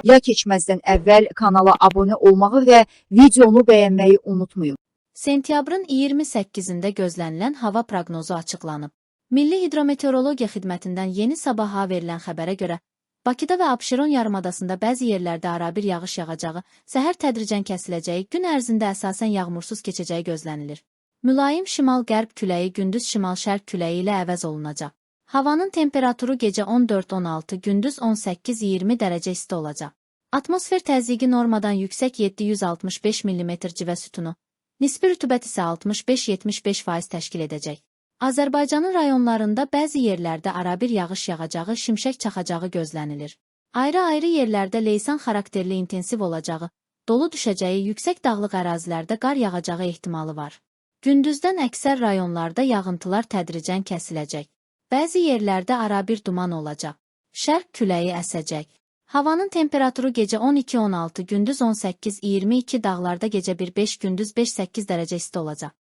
Ya keçməzdən əvvəl kanala abunə olmağı və videonu bəyənməyi unutmayın. Sentyabrın 28-də gözlənilən hava proqnozu açıqlanıb. Milli Hidrometeorologiya Xidmətindən yeni sabaha verilən xəbərə görə, Bakıda və Abşeron yarımadasında bəzi yerlərdə arabir yağış yağacağı, səhər tədricən kəsiləcəyi, gün ərzində əsasən yağmursuz keçəcəyi gözlənilir. Mülayim şimal-qərb küləyi gündüz şimal-şərq küləyi ilə əvəz olunacaq. Havanın temperaturu gecə 14-16, gündüz 18-20 dərəcə isti olacaq. Atmosfer təzyiqi normadan yüksək 765 mm civə sütunu, nisbi rütubət isə 65-75% təşkil edəcək. Azərbaycanın rayonlarında bəzi yerlərdə arabir yağış yağacağı, şimşək çaxacağı gözlənilir. Ayrı-ayrı yerlərdə leysan xarakterli intensiv olacağı, dolu düşəcəyi, yüksək dağlıq ərazilərdə qar yağacağı ehtimalı var. Gündüzdən əksər rayonlarda yağıntılar tədricən kəsiləcək. Bəzi yerlərdə arabir duman olacaq. Şərq küləyi əsəcək. Havanın temperaturu gecə 12-16, gündüz 18-22, dağlarda gecə 1-5, gündüz 5-8 dərəcə isti olacaq.